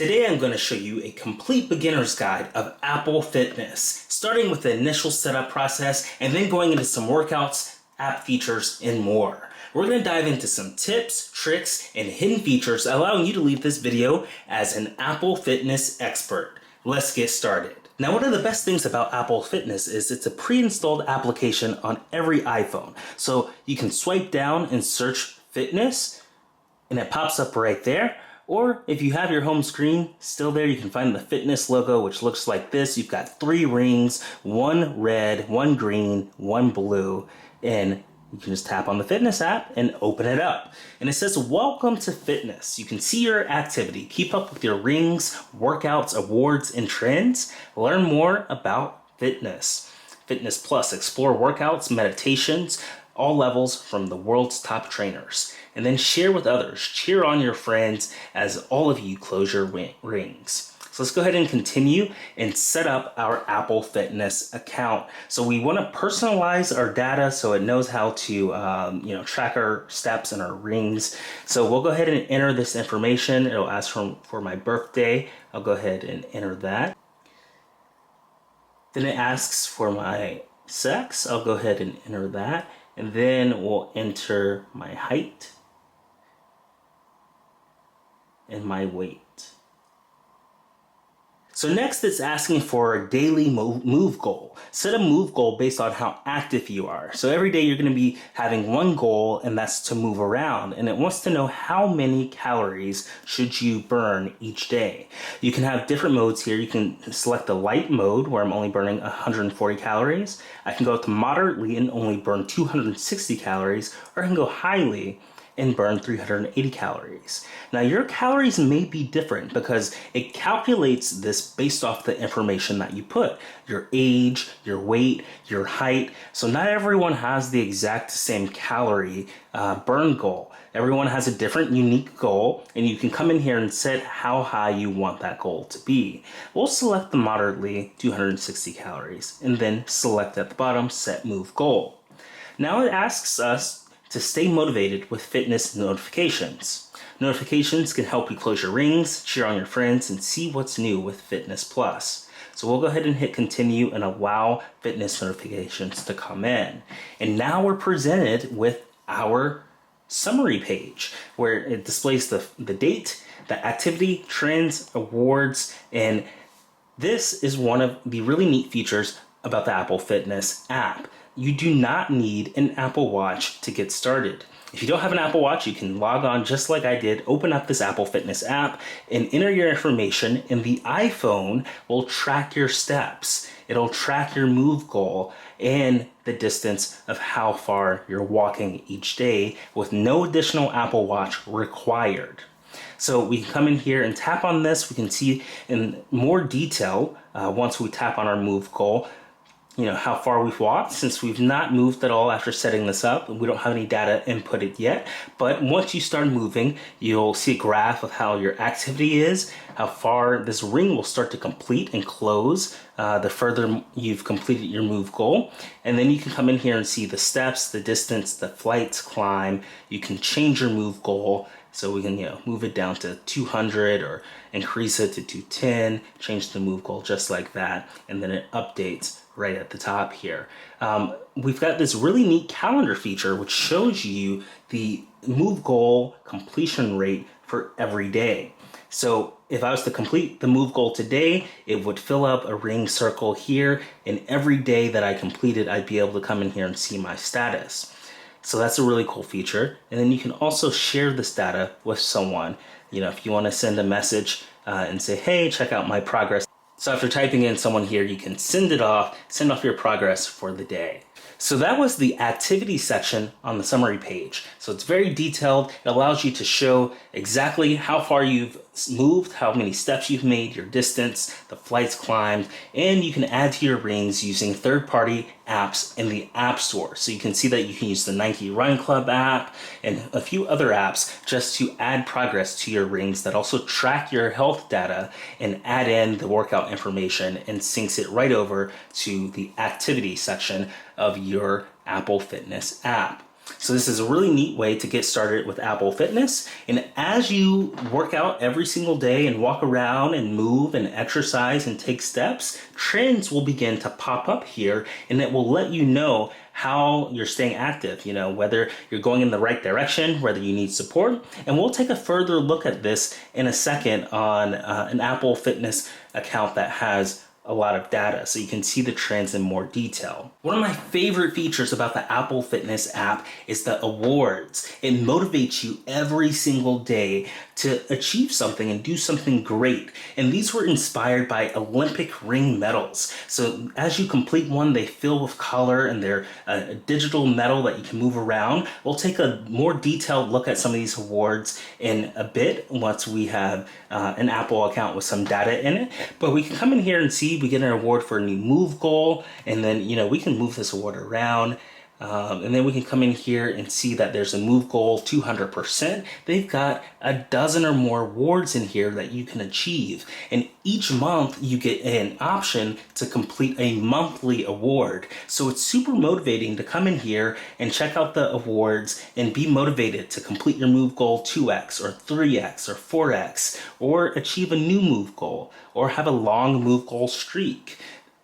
Today I'm going to show you a complete beginner's guide of Apple Fitness, starting with the initial setup process and then going into some workouts, app features, and more. We're going to dive into some tips, tricks, and hidden features allowing you to leave this video as an Apple Fitness expert. Let's get started. Now, one of the best things about Apple Fitness is it's a pre-installed application on every iPhone. So you can swipe down and search fitness and it pops up right there. Or if you have your home screen still there, you can find the fitness logo, which looks like this. You've got 3 rings, 1 red, 1 green, 1 blue, and you can just tap on the fitness app and open it up. And it says, welcome to fitness. You can see your activity, keep up with your rings, workouts, awards, and trends. Learn more about fitness. Fitness Plus, explore workouts, meditations, all levels from the world's top trainers. And then share with others. Cheer on your friends as all of you close your rings. So let's go ahead and continue and set up our Apple Fitness account. So we want to personalize our data so it knows how to track our steps and our rings. So we'll go ahead and enter this information. It'll ask for my birthday. I'll go ahead and enter that. Then it asks for my sex. I'll go ahead and enter that. And then we'll enter my height and my weight. So next it's asking for a daily move goal. Set a move goal based on how active you are. So every day you're going to be having one goal, and that's to move around. And it wants to know how many calories should you burn each day. You can have different modes here. You can select the light mode where I'm only burning 140 calories. I can go to moderately and only burn 260 calories, or I can go highly and burn 380 calories. Now your calories may be different because it calculates this based off the information that you put. Your age, your weight, your height. So not everyone has the exact same calorie burn goal. Everyone has a different unique goal, and you can come in here and set how high you want that goal to be. We'll select the moderately 260 calories and then select at the bottom set move goal. Now it asks us to stay motivated with fitness notifications. Notifications can help you close your rings, cheer on your friends, and see what's new with Fitness Plus. So we'll go ahead and hit continue and allow fitness notifications to come in. And now we're presented with our summary page where it displays the date, the activity, trends, awards, and this is one of the really neat features about the Apple Fitness app. You do not need an Apple Watch to get started. If you don't have an Apple Watch, you can log on just like I did, open up this Apple Fitness app and enter your information, and the iPhone will track your steps. It'll track your move goal and the distance of how far you're walking each day with no additional Apple Watch required. So we can come in here and tap on this. We can see in more detail once we tap on our move goal, how far we've walked, since we've not moved at all after setting this up. We don't have any data inputted yet, but once you start moving, you'll see a graph of how your activity is, how far this ring will start to complete and close the further you've completed your move goal. And then you can come in here and see the steps, the distance, the flights, climb. You can change your move goal. So we can move it down to 200 or increase it to 210, change the move goal just like that, and then it updates right at the top here. We've got this really neat calendar feature which shows you the move goal completion rate for every day. So if I was to complete the move goal today, it would fill up a ring circle here, and every day that I completed, I'd be able to come in here and see my status. So that's a really cool feature. And then you can also share this data with someone. If you want to send a message and say, hey, check out my progress. So after typing in someone here, you can send off your progress for the day. So that was the activity section on the summary page. So it's very detailed. It allows you to show exactly how far you've moved, how many steps you've made, your distance, the flights climbed, and you can add to your rings using third-party apps in the App Store. So you can see that you can use the Nike Run Club app and a few other apps just to add progress to your rings that also track your health data and add in the workout information and syncs it right over to the activity section of your Apple Fitness app. So this is a really neat way to get started with Apple Fitness. And as you work out every single day and walk around and move and exercise and take steps, trends will begin to pop up here, and it will let you know how you're staying active, whether you're going in the right direction, whether you need support. And we'll take a further look at this in a second on an Apple Fitness account that has a lot of data, so you can see the trends in more detail. One of my favorite features about the Apple Fitness app is the awards. It motivates you every single day to achieve something and do something great. And these were inspired by Olympic ring medals. So as you complete one, they fill with color and they're a digital medal that you can move around. We'll take a more detailed look at some of these awards in a bit once we have an Apple account with some data in it. But we can come in here and see we get an award for a new move goal, and then we can move this award around. And then we can come in here and see that there's a move goal 200%. They've got a dozen or more awards in here that you can achieve. And each month you get an option to complete a monthly award. So it's super motivating to come in here and check out the awards and be motivated to complete your move goal 2x or 3x or 4x, or achieve a new move goal, or have a long move goal streak.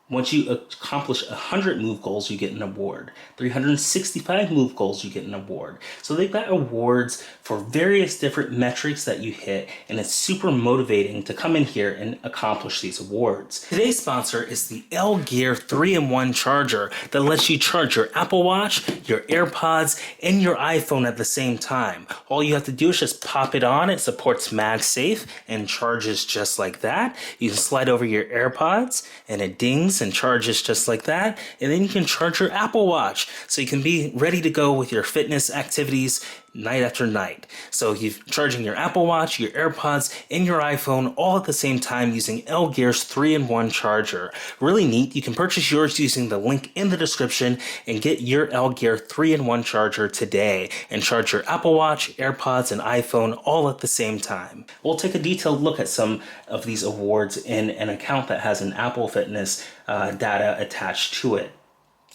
Once you accomplish 100 move goals, you get an award. 365 move goals, you get an award. So they've got awards for various different metrics that you hit, and it's super motivating to come in here and accomplish these awards. Today's sponsor is the L Gear 3-in-1 charger that lets you charge your Apple Watch, your AirPods, and your iPhone at the same time. All you have to do is just pop it on. It supports MagSafe and charges just like that. You can slide over your AirPods and it dings and charges just like that, and then you can charge your Apple Watch so you can be ready to go with your fitness activities night after night. So you're charging your Apple Watch, your AirPods, and your iPhone all at the same time using L Gear's 3-in-1 charger. Really neat. You can purchase yours using the link in the description and get your L Gear 3-in-1 charger today and charge your Apple Watch, AirPods, and iPhone all at the same time. We'll take a detailed look at some of these awards in an account that has an Apple Fitness data attached to it.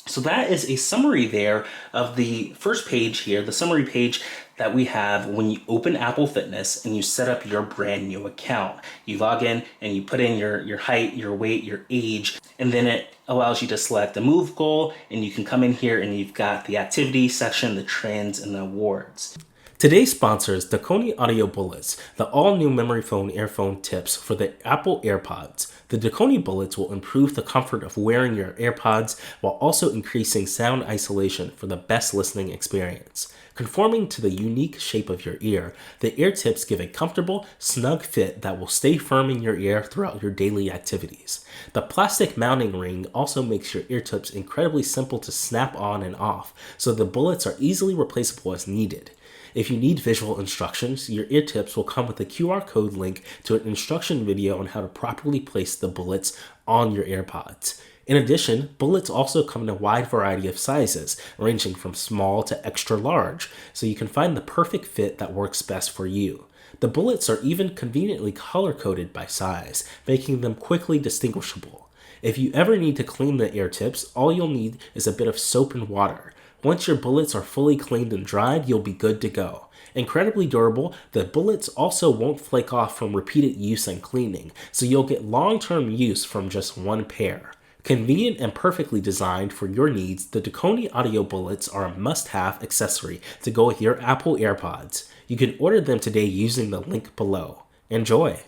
So that is a summary there of the first page here, the summary page that we have when you open Apple Fitness and you set up your brand new account. You log in and you put in your height, your weight, your age, and then it allows you to select a move goal, and you can come in here and you've got the activity section, the trends, and the awards. Today's sponsor is Dakoni Audio Bullets, the all-new memory foam earphone tips for the Apple AirPods. The Dakoni Bullets will improve the comfort of wearing your AirPods while also increasing sound isolation for the best listening experience. Conforming to the unique shape of your ear, the ear tips give a comfortable, snug fit that will stay firm in your ear throughout your daily activities. The plastic mounting ring also makes your ear tips incredibly simple to snap on and off, so the bullets are easily replaceable as needed. If you need visual instructions, your ear tips will come with a QR code link to an instruction video on how to properly place the bullets on your AirPods. In addition, bullets also come in a wide variety of sizes, ranging from small to extra large, so you can find the perfect fit that works best for you. The bullets are even conveniently color-coded by size, making them quickly distinguishable. If you ever need to clean the ear tips, all you'll need is a bit of soap and water. Once your bullets are fully cleaned and dried, you'll be good to go. Incredibly durable, the bullets also won't flake off from repeated use and cleaning, so you'll get long-term use from just one pair. Convenient and perfectly designed for your needs, the Dakoni Audio Bullets are a must-have accessory to go with your Apple AirPods. You can order them today using the link below. Enjoy!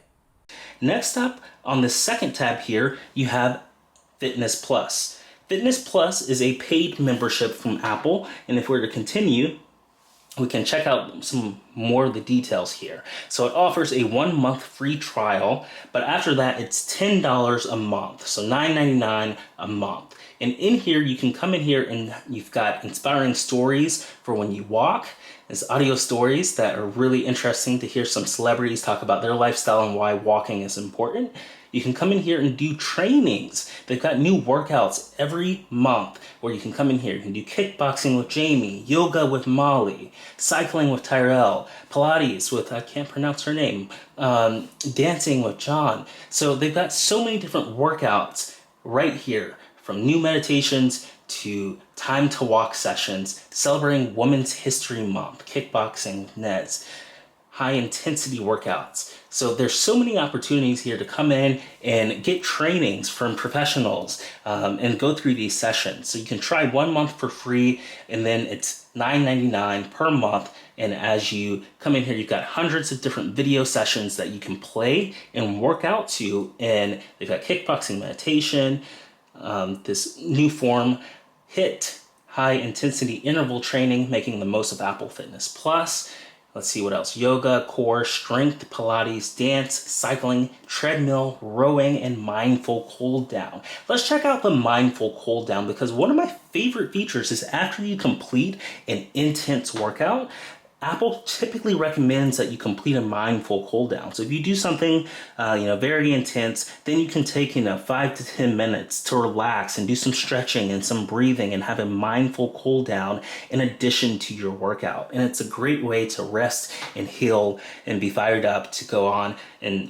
Next up, on the second tab here, you have Fitness Plus. Fitness Plus is a paid membership from Apple, and if we're to continue, we can check out some more of the details here. So it offers a 1-month free trial, but after that it's $10 a month, so $9.99 a month. And in here you can come in here and you've got inspiring stories for when you walk. There's audio stories that are really interesting to hear some celebrities talk about their lifestyle and why walking is important. You can come in here and do trainings. They've got new workouts every month where you can come in here. You can do kickboxing with Jamie, yoga with Molly, cycling with Tyrell, Pilates with, I can't pronounce her name, dancing with John. So they've got so many different workouts right here, from new meditations to time to walk sessions, celebrating Women's History Month, kickboxing with Neds, high intensity workouts. So there's so many opportunities here to come in and get trainings from professionals and go through these sessions. So you can try 1 month for free, and then it's $9.99 per month. And as you come in here, you've got hundreds of different video sessions that you can play and work out to. And they've got kickboxing, meditation, this new form, HIIT, high intensity interval training, making the most of Apple Fitness Plus. Let's see what else. Yoga, core, strength, Pilates, dance, cycling, treadmill, rowing, and mindful cool down. Let's check out the mindful cool down, because one of my favorite features is after you complete an intense workout, Apple typically recommends that you complete a mindful cool down. So if you do something, very intense, then you can take, 5 to 10 minutes to relax and do some stretching and some breathing and have a mindful cool down in addition to your workout. And it's a great way to rest and heal and be fired up to go on and,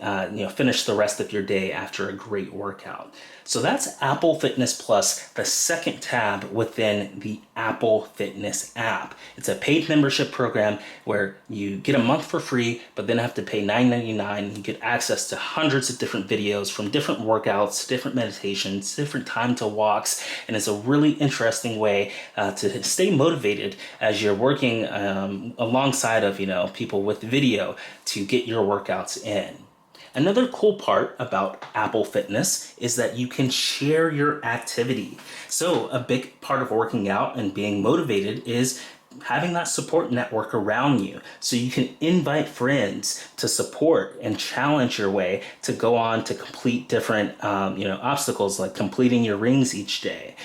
finish the rest of your day after a great workout. So that's Apple Fitness Plus, the second tab within the Apple Fitness app. It's a paid membership program where you get a month for free, but then have to pay $9.99, and you get access to hundreds of different videos from different workouts, different meditations, different time to walks, and it's a really interesting way to stay motivated as you're working alongside of people with video to get your workouts in. Another cool part about Apple Fitness is that you can share your activity. So a big part of working out and being motivated is having that support network around you, so you can invite friends to support and challenge your way to go on to complete different obstacles, like completing your rings each day.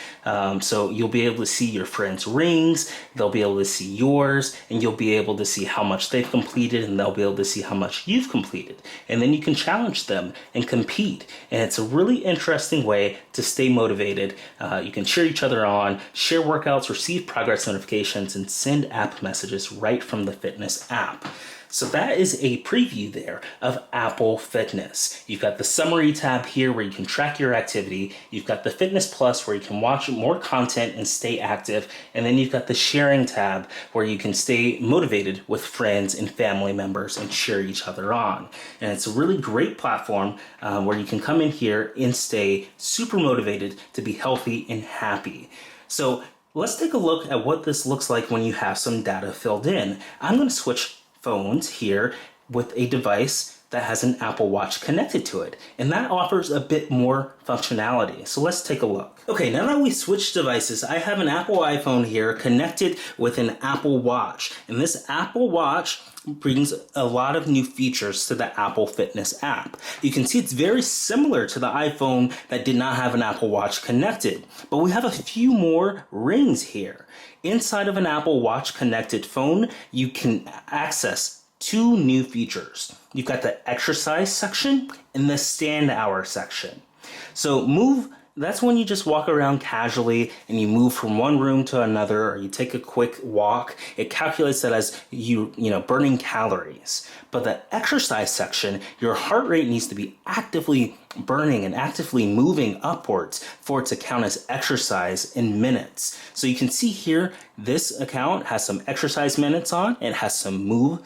So you'll be able to see your friends' rings, they'll be able to see yours, and you'll be able to see how much they've completed, and they'll be able to see how much you've completed. And then you can challenge them and compete. And it's a really interesting way to stay motivated. You can cheer each other on, share workouts, receive progress notifications, and send app messages right from the Fitness app. So that is a preview there of Apple Fitness. You've got the summary tab here where you can track your activity. You've got the Fitness Plus where you can watch more content and stay active. And then you've got the sharing tab where you can stay motivated with friends and family members and cheer each other on. And it's a really great platform where you can come in here and stay super motivated to be healthy and happy. So let's take a look at what this looks like when you have some data filled in. I'm going to switch phones here with a device that has an Apple Watch connected to it, and that offers a bit more functionality. So let's take a look. Okay, now that we switched devices, I have an Apple iPhone here connected with an Apple Watch, and this Apple Watch brings a lot of new features to the Apple Fitness app. You can see it's very similar to the iPhone that did not have an Apple Watch connected, but we have a few more rings here. Inside of an Apple Watch connected phone, you can access 2 new features. You've got the exercise section and the stand hour section. So that's when you just walk around casually and you move from one room to another, or you take a quick walk. It calculates that as you burning calories. But the exercise section, your heart rate needs to be actively burning and actively moving upwards for it to count as exercise in minutes. So you can see here, this account has some exercise minutes on, it has some move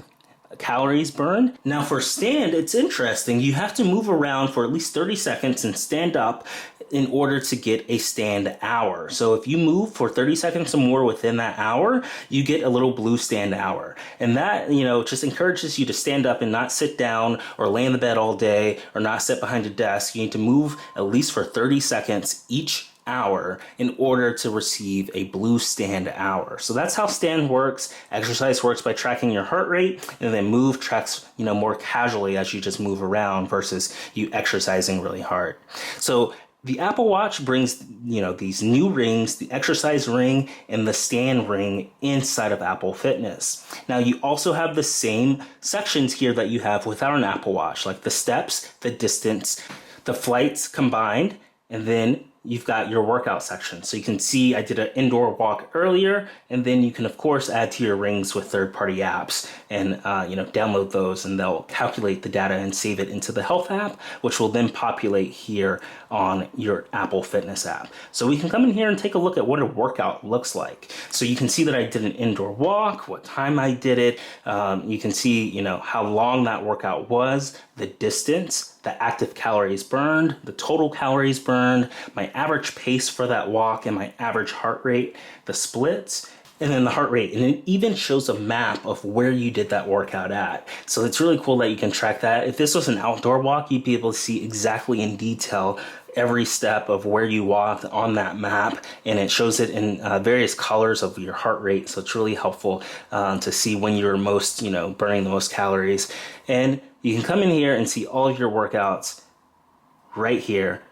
calories burned. Now for stand, it's interesting. You have to move around for at least 30 seconds and stand up in order to get a stand hour. So if you move for 30 seconds or more within that hour, you get a little blue stand hour. And that, just encourages you to stand up and not sit down or lay in the bed all day or not sit behind a desk. You need to move at least for 30 seconds each hour in order to receive a blue stand hour. So that's how stand works. Exercise works by tracking your heart rate, and then move tracks, more casually as you just move around versus you exercising really hard. So the Apple Watch brings, these new rings, the exercise ring and the stand ring inside of Apple Fitness. Now you also have the same sections here that you have without an Apple Watch, like the steps, the distance, the flights combined, and then you've got your workout section. So you can see I did an indoor walk earlier, and then you can of course add to your rings with third-party apps and download those, and they'll calculate the data and save it into the health app, which will then populate here on your Apple Fitness app. So we can come in here and take a look at what a workout looks like. So you can see that I did an indoor walk, what time I did it. You can see, how long that workout was, the distance, the active calories burned, the total calories burned, my average pace for that walk, and my average heart rate, the splits, and then the heart rate. And it even shows a map of where you did that workout at. So it's really cool that you can track that. If this was an outdoor walk, you'd be able to see exactly in detail every step of where you walked on that map, and it shows it in various colors of your heart rate. So it's really helpful to see when you're most, burning the most calories. And you can come in here and see all of your workouts right here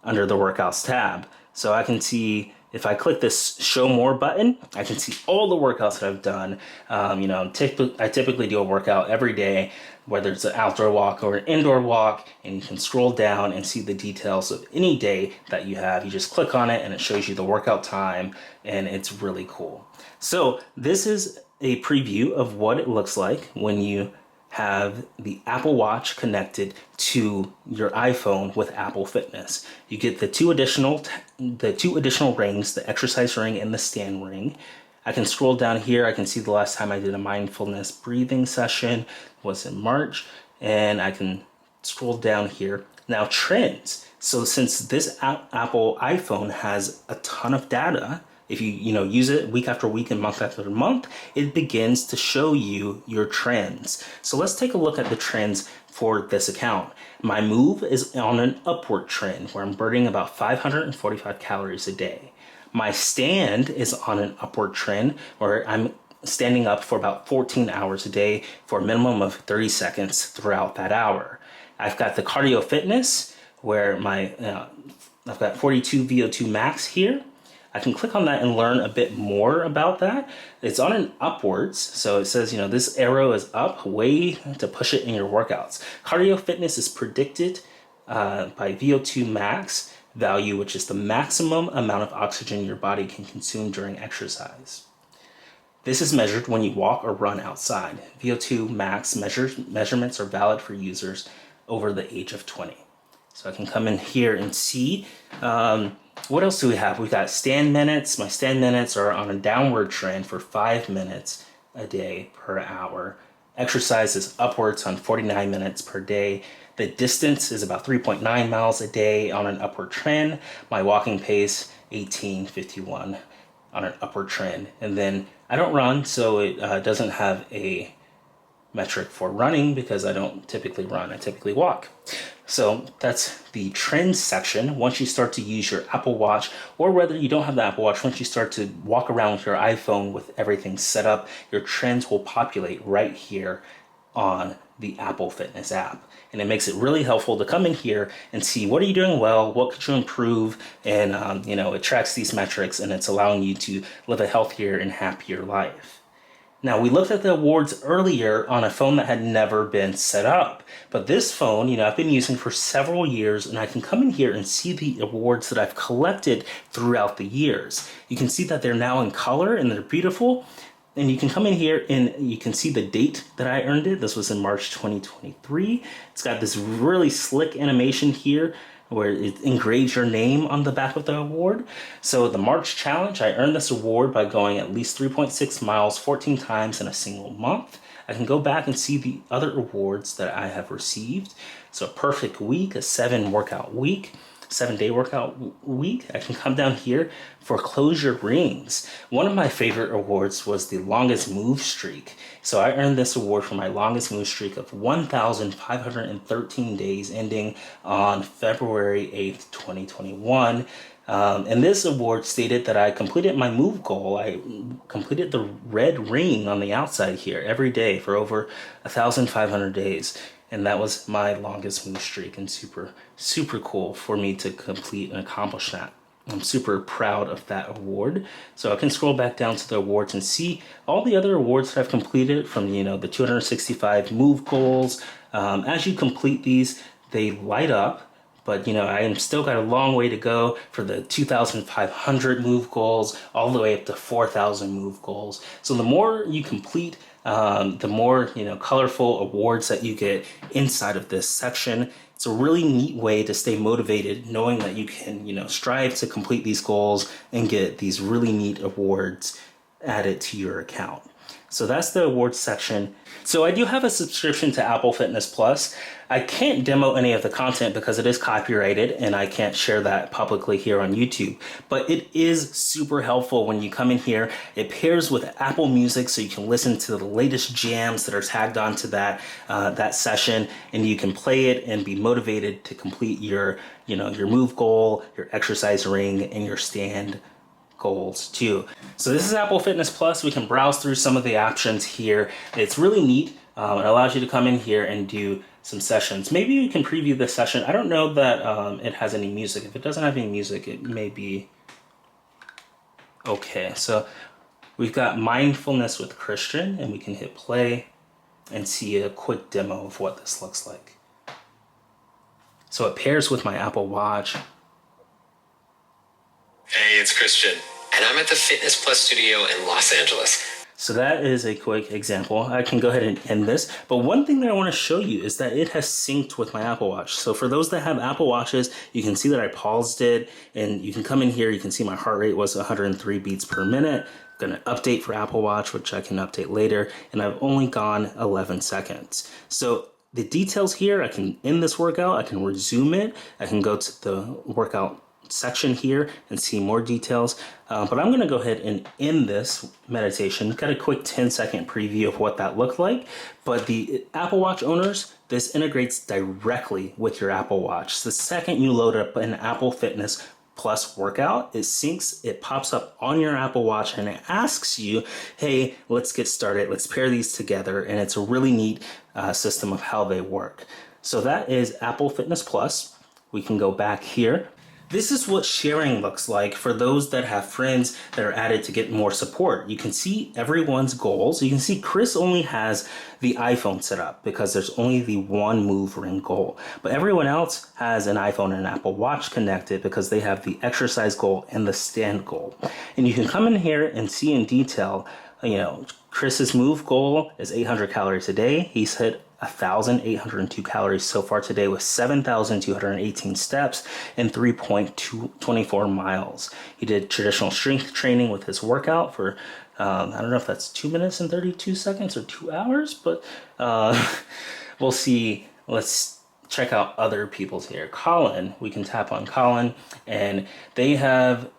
under the workouts tab. So I can see, if I click this show more button, I can see all the workouts that I've done. I typically do a workout every day, whether it's an outdoor walk or an indoor walk, and you can scroll down and see the details of any day that you have. You just click on it and it shows you the workout time, and it's really cool. So this is a preview of what it looks like when you have the Apple Watch connected to your iPhone with Apple Fitness. You get the two additional rings, the exercise ring and the stand ring. I can scroll down here. I can see the last time I did a mindfulness breathing session was in March, and I can scroll down here. Now trends. So since this Apple iPhone has a ton of data, if you use it week after week and month after month, it begins to show you your trends. So let's take a look at the trends for this account. My move is on an upward trend where I'm burning about 545 calories a day. My stand is on an upward trend where I'm standing up for about 14 hours a day for a minimum of 30 seconds throughout that hour. I've got the cardio fitness where I've got 42 VO2 max here. I can click on that and learn a bit more about that. It's on an upwards, so it says, this arrow is up, way to push it in your workouts. Cardio fitness is predicted by VO2 max value, which is the maximum amount of oxygen your body can consume during exercise. This is measured when you walk or run outside. VO2 max measurements are valid for users over the age of 20. So I can come in here and see. What else do we have? We've got stand minutes. My stand minutes are on a downward trend for 5 minutes a day per hour. Exercise is upwards on 49 minutes per day. The distance is about 3.9 miles a day on an upward trend. My walking pace, 18:51 on an upward trend. And then I don't run, so it doesn't have a metric for running because I don't typically run, I typically walk. So that's the trends section. Once you start to use your Apple Watch, or whether you don't have the Apple Watch, once you start to walk around with your iPhone with everything set up, your trends will populate right here on the Apple Fitness app. And it makes it really helpful to come in here and see what are you doing well, what could you improve, and it tracks these metrics, and it's allowing you to live a healthier and happier life. Now, we looked at the awards earlier on a phone that had never been set up. But this phone, I've been using for several years, and I can come in here and see the awards that I've collected throughout the years. You can see that they're now in color and they're beautiful. And you can come in here and you can see the date that I earned it. This was in March 2023. It's got this really slick animation here where it engraves your name on the back of the award. So the March challenge, I earned this award by going at least 3.6 miles 14 times in a single month. I can go back and see the other awards that I have received. So a perfect week, a 7-day workout week. I can come down here for close your rings. One of my favorite awards was the longest move streak. So I earned this award for my longest move streak of 1,513 days ending on February 8th, 2021. And this award stated that I completed my move goal. I completed the red ring on the outside here every day for over 1,500 days. And that was my longest move streak, and super, super cool for me to complete and accomplish that. I'm super proud of that award. So I can scroll back down to the awards and see all the other awards that I've completed from, the 265 move goals. As you complete these, they light up But I am still got a long way to go for the 2,500 move goals, all the way up to 4,000 move goals. So the more you complete, the more colorful awards that you get inside of this section. It's a really neat way to stay motivated, knowing that you can strive to complete these goals and get these really neat awards added to your account. So that's the awards section. So I do have a subscription to Apple Fitness Plus. I can't demo any of the content because it is copyrighted and I can't share that publicly here on YouTube. But it is super helpful when you come in here. It pairs with Apple Music so you can listen to the latest jams that are tagged onto that session, and you can play it and be motivated to complete your move goal, your exercise ring, and your stand goals too. So this is Apple Fitness Plus. We can browse through some of the options here. It's really neat. It allows you to come in here and do some sessions. Maybe you can preview this session. I don't know that it has any music. If it doesn't have any music, it may be okay. So we've got mindfulness with Christian, and we can hit play and see a quick demo of what this looks like. So it pairs with my Apple Watch. Hey, it's Christian, and I'm at the Fitness Plus studio in Los Angeles. So that is a quick example. I can go ahead and end this. But one thing that I want to show you is that it has synced with my Apple Watch. So for those that have Apple Watches, you can see that I paused it, and you can come in here. You can see my heart rate was 103 beats per minute. I'm going to update for Apple Watch, which I can update later. And I've only gone 11 seconds. So the details here, I can end this workout. I can resume it. I can go to the workout section here and see more details, but I'm going to go ahead and end this meditation. Got a quick 10-second preview of what that looked like, but the Apple Watch owners, this integrates directly with your Apple Watch. The second you load up an Apple Fitness Plus workout, it syncs, it pops up on your Apple Watch, and it asks you, hey, let's get started, let's pair these together, and it's a really neat system of how they work. So that is Apple Fitness Plus. We can go back here. This is what sharing looks like for those that have friends that are added to get more support. You can see everyone's goals. You can see Chris only has the iPhone set up because there's only the one move ring goal. But everyone else has an iPhone and an Apple Watch connected because they have the exercise goal and the stand goal. And you can come in here and see in detail, Chris's move goal is 800 calories a day. He's hit 1,802 calories so far today with 7,218 steps and 3.24 miles. He did traditional strength training with his workout for, I don't know if that's 2 minutes and 32 seconds or 2 hours, but we'll see. Let's check out other people's here. Colin, we can tap on Colin, and they have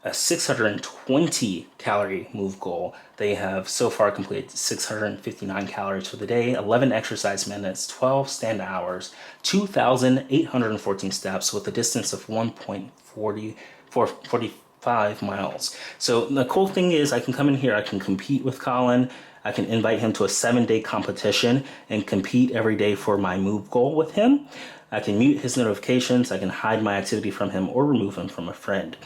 a 620 calorie move goal. They have so far completed 659 calories for the day, 11 exercise minutes, 12 stand hours, 2,814 steps with a distance of 1.45 miles. So the cool thing is I can come in here, I can compete with Colin, I can invite him to a 7-day competition and compete every day for my move goal with him. I can mute his notifications, I can hide my activity from him or remove him from a friend.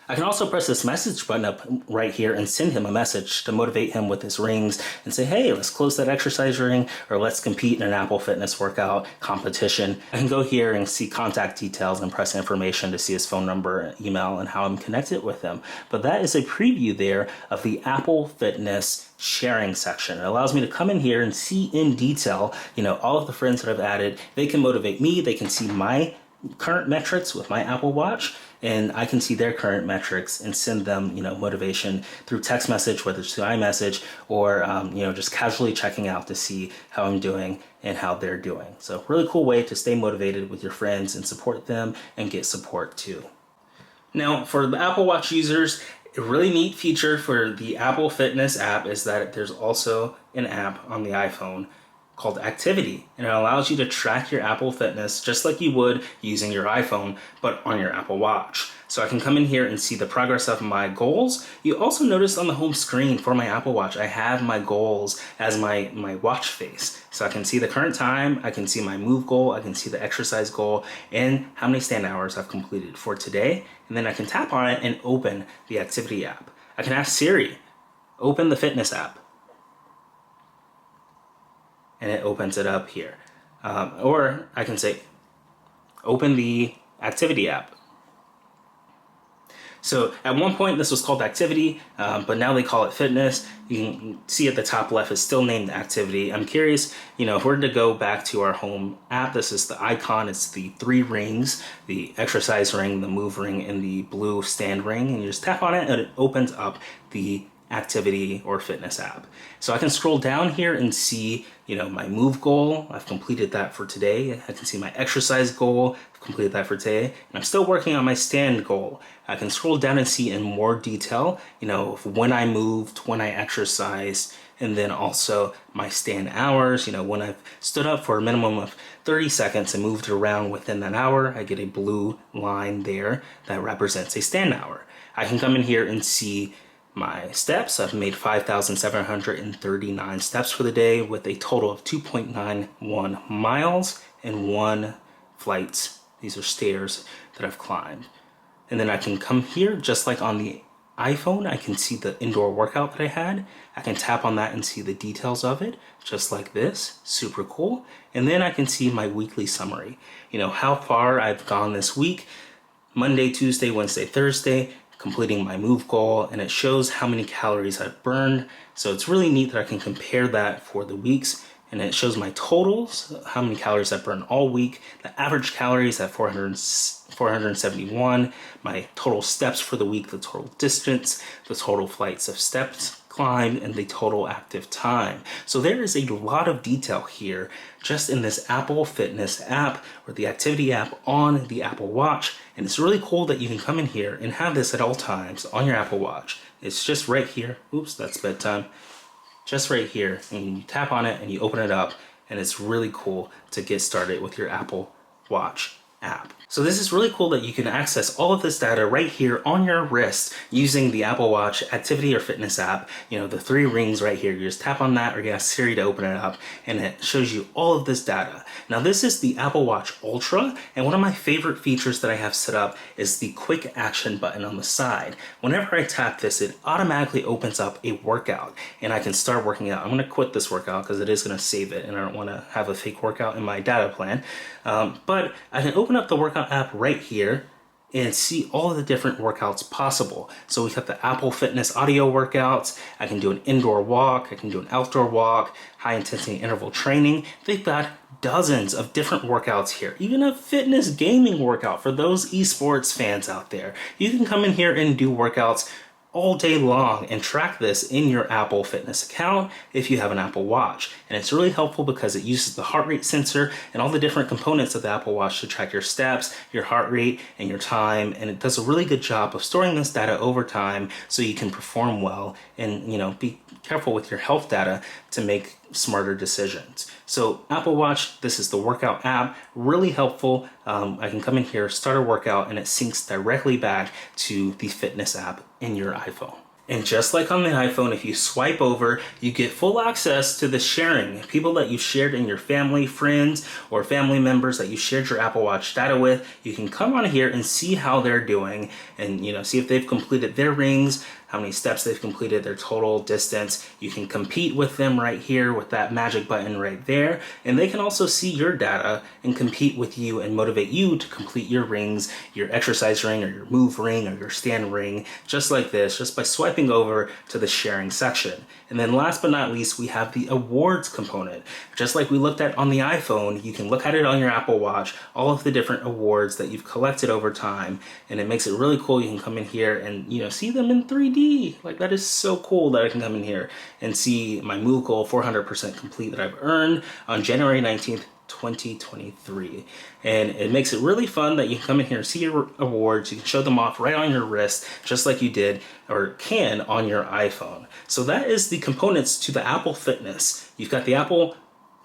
I can also press this message button up right here and send him a message to motivate him with his rings and say, hey, let's close that exercise ring, or let's compete in an Apple Fitness workout competition. I can go here and see contact details and press information to see his phone number, email, and how I'm connected with him. But that is a preview there of the Apple Fitness sharing section. It allows me to come in here and see in detail, all of the friends that I've added. They can motivate me. They can see my current metrics with my Apple Watch, and I can see their current metrics and send them, motivation through text message, whether it's through iMessage or, just casually checking out to see how I'm doing and how they're doing. So really cool way to stay motivated with your friends and support them and get support too. Now, for the Apple Watch users, a really neat feature for the Apple Fitness app is that there's also an app on the iPhone called Activity, and it allows you to track your Apple Fitness just like you would using your iPhone, but on your Apple Watch. So I can come in here and see the progress of my goals. You also notice on the home screen for my Apple Watch, I have my goals as my watch face. So I can see the current time, I can see my move goal, I can see the exercise goal, and how many stand hours I've completed for today. And then I can tap on it and open the Activity app. I can ask Siri, open the Fitness app. And it opens it up here. Or I can say, open the activity app. So at one point this was called activity, but now they call it fitness. You can see at the top left it's still named activity. I'm curious, if we're to go back to our home app, this is the icon. It's the 3 rings, the exercise ring, the move ring, and the blue stand ring. And you just tap on it and it opens up the activity or fitness app. So I can scroll down here and see, my move goal. I've completed that for today. I can see my exercise goal. I've completed that for today. And I'm still working on my stand goal. I can scroll down and see in more detail, when I moved, when I exercised, and then also my stand hours. When I've stood up for a minimum of 30 seconds and moved around within that hour, I get a blue line there that represents a stand hour. I can come in here and see my steps. I've made 5,739 steps for the day with a total of 2.91 miles and 1 flights. These are stairs that I've climbed. And then I can come here, just like on the iPhone, I can see the indoor workout that I had. I can tap on that and see the details of it, just like this. Super cool. And then I can see my weekly summary. How far I've gone this week, Monday, Tuesday, Wednesday, Thursday, completing my move goal, and it shows how many calories I've burned. So it's really neat that I can compare that for the weeks, and it shows my totals, how many calories I've burned all week, the average calories at 471, my total steps for the week, the total distance, the total flights of steps climbed, and the total active time. So there is a lot of detail here just in this Apple Fitness app, or the activity app on the Apple Watch. And it's really cool that you can come in here and have this at all times on your Apple Watch. It's just right here. Oops, that's bedtime. Just right here, and you tap on it and you open it up, and it's really cool to get started with your Apple Watch app. So this is really cool that you can access all of this data right here on your wrist using the Apple Watch activity or fitness app. The 3 rings right here. You just tap on that or you ask Siri to open it up, and it shows you all of this data. Now this is the Apple Watch Ultra, and one of my favorite features that I have set up is the quick action button on the side. Whenever I tap this, it automatically opens up a workout, and I can start working out. I'm going to quit this workout because it is going to save it, and I don't want to have a fake workout in my data plan. But I can open up the workout app right here and see all of the different workouts possible. So we have the Apple Fitness audio workouts. I can do an indoor walk. I can do an outdoor walk, high intensity interval training. They've got dozens of different workouts here. Even a fitness gaming workout for those esports fans out there. You can come in here and do workouts all day long and track this in your Apple Fitness account if you have an Apple Watch. And it's really helpful because it uses the heart rate sensor and all the different components of the Apple Watch to track your steps, your heart rate, and your time. And it does a really good job of storing this data over time so you can perform well and be careful with your health data to make smarter decisions. So Apple Watch, this is the workout app, really helpful. I can come in here, start a workout, and it syncs directly back to the fitness app in your iPhone. And just like on the iPhone, if you swipe over, you get full access to the sharing. People that you shared in your family, friends, or family members that you shared your Apple Watch data with, you can come on here and see how they're doing and see if they've completed their rings, how many steps they've completed, their total distance. You can compete with them right here with that magic button right there. And they can also see your data and compete with you and motivate you to complete your rings, your exercise ring or your move ring or your stand ring, just like this, just by swiping over to the sharing section. And then last but not least, we have the awards component. Just like we looked at on the iPhone, you can look at it on your Apple Watch, all of the different awards that you've collected over time. And it makes it really cool. You can come in here and, see them in 3D. Like, that is so cool that I can come in here and see my move goal 400% complete that I've earned on January 19th, 2023. And it makes it really fun that you can come in here and see your awards. You can show them off right on your wrist, just like you did or can on your iPhone. So that is the components to the Apple Fitness. You've got the Apple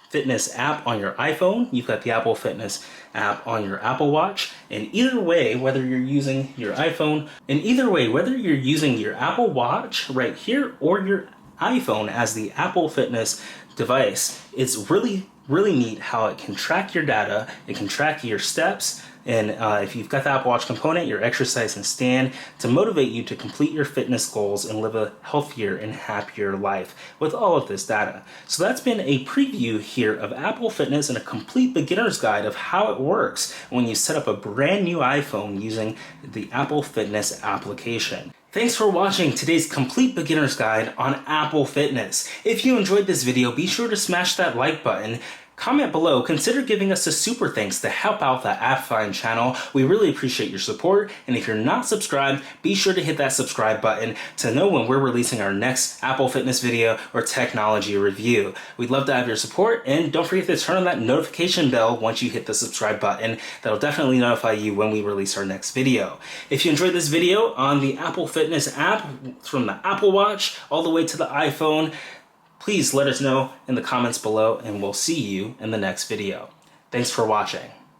Fitness app on your iPhone, you've got the Apple Fitness app on your Apple Watch, and either way, whether you're using your iPhone, and either way, whether you're using your Apple Watch right here or your iPhone as the Apple Fitness device. It's really neat how it can track your data, it can track your steps, and if you've got the Apple Watch component, your exercise and stand to motivate you to complete your fitness goals and live a healthier and happier life with all of this data. So that's been a preview here of Apple Fitness and a complete beginner's guide of how it works when you set up a brand new iPhone using the Apple Fitness application. Thanks for watching today's complete beginner's guide on Apple Fitness. If you enjoyed this video, be sure to smash that like button. Comment below, consider giving us a super thanks to help out the AppFind channel. We really appreciate your support, and if you're not subscribed, be sure to hit that subscribe button to know when we're releasing our next Apple Fitness video or technology review. We'd love to have your support, and don't forget to turn on that notification bell once you hit the subscribe button. That'll definitely notify you when we release our next video. If you enjoyed this video on the Apple Fitness app, from the Apple Watch all the way to the iPhone, please let us know in the comments below, and we'll see you in the next video. Thanks for watching.